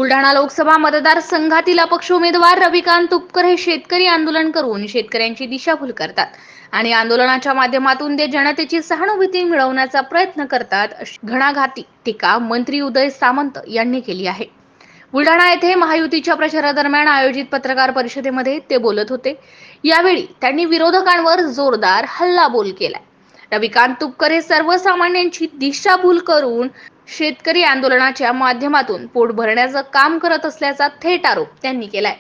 बुलढाणा लोकसभा मतदारसंघातील अपक्ष उमेदवार रविकांत तुपकर हे शेतकरी आंदोलन करून शेतकऱ्यांची दिशाभूल करतात आणि आंदोलनाच्या माध्यमातून ते जनतेची सहानुभूती मिळवण्याचा प्रयत्न करतात, अशी घणाघाती टीका मंत्री उदय सामंत यांनी केली आहे. बुलढाणा येथे महायुतीच्या प्रचारादरम्यान आयोजित पत्रकार परिषदेमध्ये ते बोलत होते. यावेळी त्यांनी विरोधकांवर जोरदार हल्लाबोल केलाय. रविकांत तुपकर हे सर्वसामान्यांची दिशाभूल करून शेतकरी आंदोलनाच्या माध्यमातून पोट भरण्याचं काम करत असल्याचा थेट आरोप त्यांनी केलाय.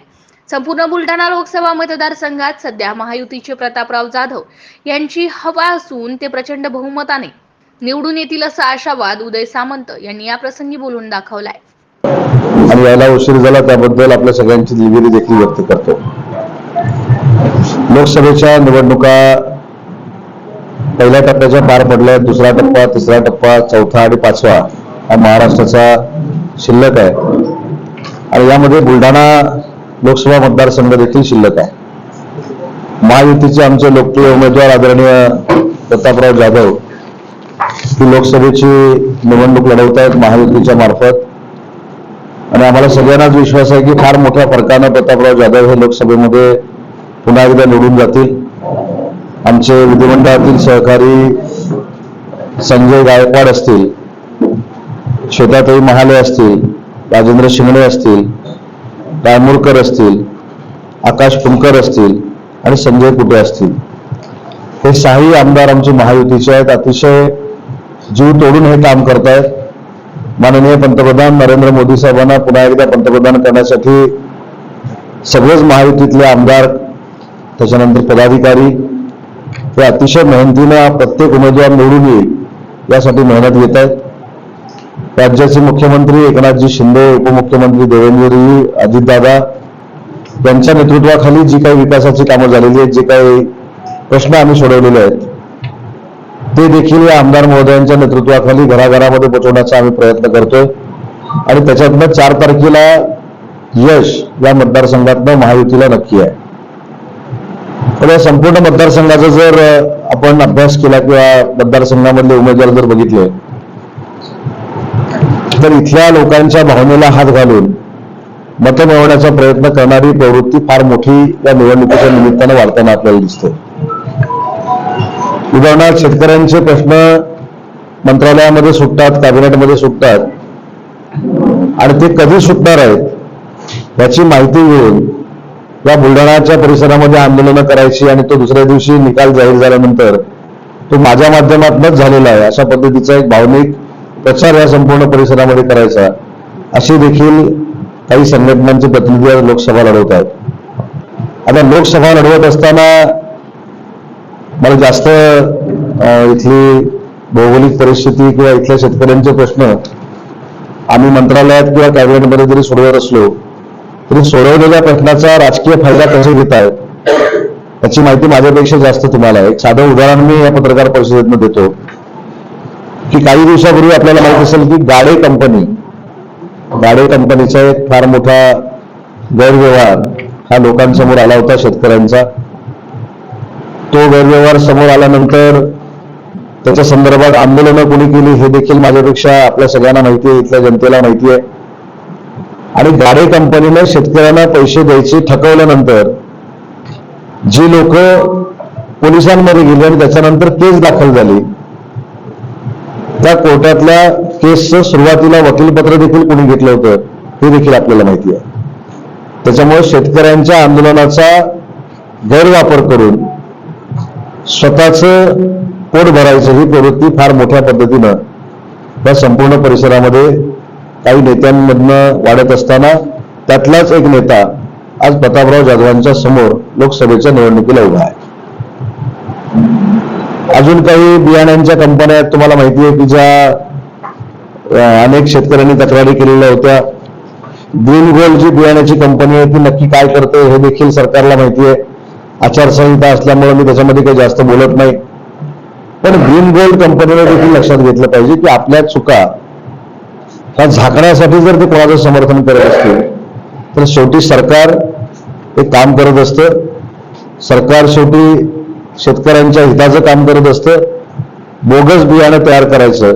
संपूर्ण बुलढाणा लोकसभा मतदारसंघात सध्या महायुतीचे प्रतापराव जाधव यांची हवा असून ते प्रचंड बहुमताने निवडून येतील असा आशावाद उदय सामंत यांनी या प्रसंगी बोलून दाखवलाय. आणि याला उशीर झाला त्याबद्दल आपल्या सगळ्यांची दिलगिरी देखील व्यक्त करतो. लोकसभेच्या निवडणुका पहिल्या टप्प्याच्या पार पडल्या. दुसरा टप्पा, तिसरा टप्पा, चौथा आणि पाचवा हा महाराष्ट्राचा शिल्लक आहे आणि यामध्ये बुलढाणा लोकसभा मतदारसंघ देखील शिल्लक आहे. महायुतीचे आमचे लोकप्रिय उमेदवार आदरणीय प्रतापराव जाधव ही लोकसभेची निवडणूक लढवत आहेत महायुतीच्या मार्फत आणि आम्हाला सगळ्यांनाच विश्वास आहे की फार मोठ्या फरकानं प्रतापराव जाधव हे लोकसभेमध्ये पुन्हा एकदा निवडून जातील. आमचे विधिमंडळातील सहकारी संजय गायकवाड असतील, श्वेताताई महाले असतील, राजेंद्र शिंगणे असतील, रायमुरकर असतील, आकाश पुणकर असतील आणि संजय कुटे असतील, हे सहाही आमदार आमचे महायुतीचे आहेत. अतिशय जीव तोडून हे काम करतायत. माननीय पंतप्रधान नरेंद्र मोदी साहेबांना पुन्हा एकदा पंतप्रधान करण्यासाठी सगळेच महायुतीतले आमदार, त्याच्यानंतर पदाधिकारी हे अतिशय मेहनतीनं प्रत्येक उमेदवार निवडून येईल यासाठी मेहनत घेत आहेत. राज्याचे मुख्यमंत्री एकनाथजी शिंदे, उपमुख्यमंत्री देवेंद्रजी, अजितदादा यांच्या नेतृत्वाखाली जी काही विकासाची कामं झालेली आहेत, जे काही प्रश्न आम्ही सोडवलेले आहेत ते देखील या आमदार महोदयांच्या नेतृत्वाखाली घराघरामध्ये पोहोचवण्याचा आम्ही प्रयत्न करतोय आणि त्याच्यातनं 4 तारखेला यश या मतदारसंघातनं महायुतीला नक्की आहे. तर या संपूर्ण मतदारसंघाचा जर आपण अभ्यास केला किंवा मतदारसंघामधले उमेदवार जर बघितले तर इथल्या लोकांच्या भावनेला हात घालून मतं मिळवण्याचा प्रयत्न करणारी प्रवृत्ती फार मोठी या निवडणुकीच्या निमित्तानं वाढताना आपल्याला दिसते. उदाहरणार्थ शेतकऱ्यांचे प्रश्न मंत्रालयामध्ये सुटतात, कॅबिनेटमध्ये सुटतात आणि ते कधी सुटणार आहेत याची माहिती घेऊन या बुलढाणाच्या परिसरामध्ये आंदोलनं करायची आणि तो दुसऱ्या दिवशी निकाल जाहीर झाल्यानंतर तो माझ्या माध्यमातूनच झालेला आहे अशा पद्धतीचा एक भावनिक प्रचार या संपूर्ण परिसरामध्ये करायचा, अशी देखील काही संघटनांचे प्रतिनिधी लोकसभा लढवत आहेत. आता लोकसभा लढवत असताना मला जास्त इथली भौगोलिक परिस्थिती किंवा इथल्या शेतकऱ्यांचे प्रश्न आम्ही मंत्रालयात किंवा कॅबिनेटमध्ये जरी सोडवत असलो तरी सोडवलेल्या प्रश्नाचा राजकीय फायदा कसा घेत आहेत याची माहिती माझ्यापेक्षा जास्त तुम्हाला आहे. एक साधं उदाहरण मी या पत्रकार परिषदेतून देतो की काही दिवसापूर्वी आपल्याला माहित असेल की गाडे कंपनीचा एक फार मोठा गैरव्यवहार हा लोकांसमोर आला होता, शेतकऱ्यांचा. तो गैरव्यवहार समोर आल्यानंतर त्याच्या संदर्भात आंदोलनं कोणी केली हे देखील माझ्यापेक्षा आपल्या सगळ्यांना माहिती आहे, इथल्या जनतेला माहिती आहे. आणि गाडे कंपनीने शेतकऱ्यांना पैसे द्यायचे ठकवल्यानंतर जी लोक पोलिसांमध्ये गेली आणि त्याच्यानंतर केस दाखल झाली, त्या कोर्टातल्या केसचं सुरुवातीला वकीलपत्र देखील कोणी घेतलं होतं हे देखील आपल्याला माहिती आहे. त्याच्यामुळे शेतकऱ्यांच्या आंदोलनाचा गैरवापर करून स्वतःचं पोट भरायचं ही प्रवृत्ती फार मोठ्या पद्धतीनं या संपूर्ण परिसरामध्ये काही नेत्यांमधनं वाढत असताना त्यातलाच एक नेता आज प्रतापराव जाधवांच्या समोर लोकसभेच्या निवडणुकीला उभा आहे. अजून काही बियाण्यांच्या कंपन्या आहेत, तुम्हाला माहिती आहे की ज्या अनेक शेतकऱ्यांनी तक्रारी केलेल्या होत्या. ग्रीन गोल्ड जी बियाण्याची कंपनी आहे ती नक्की काय करते हे देखील सरकारला माहिती आहे. आचारसंहिता असल्यामुळे मी त्याच्यामध्ये काही जास्त बोलत नाही, पण ग्रीन गोल्ड कंपनीने देखील लक्षात घेतलं पाहिजे की आपल्या चुका ह्या झाकण्यासाठी जर ते कोणाचं समर्थन करत असतील तर शेवटी सरकार एक काम करत असतं. सरकार शेवटी शेतकऱ्यांच्या हिताचं काम करत असतं. बोगस बियाणं तयार करायचं,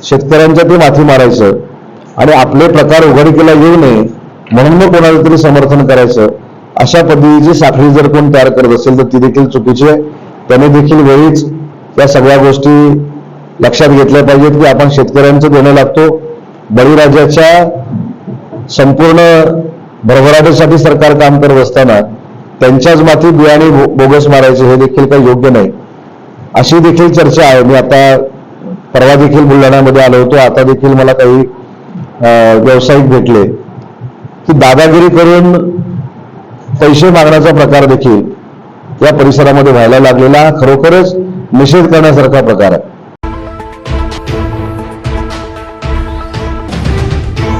शेतकऱ्यांच्या ते माथी मारायचं आणि आपले प्रकार उघडकीला येऊ नये म्हणून मग कोणाला तरी समर्थन करायचं, अशा पद्धतीची साखळी जर कोण तयार करत असेल तर ती देखील चुकीची आहे. त्याने देखील वेळीच या सगळ्या गोष्टी लक्षात घेतल्या पाहिजेत की आपण शेतकऱ्यांचं देणं लागतो. बळीराजाच्या संपूर्ण भरभराटीसाठी सरकार काम करत असताना त्यांच्याच माथी बियाणे बोगस मारायचे हे देखील काही योग्य नाही, अशी देखील चर्चा आहे. मी आता परवा देखील बुलढाण्यामध्ये आलो होतो, आता देखील मला काही व्यावसायिक भेटले की दादागिरी करून पैसे मागण्याचा प्रकार देखील या परिसरामध्ये व्हायला लागलेला खरोखरच निषेध करण्यासारखा प्रकार आहे.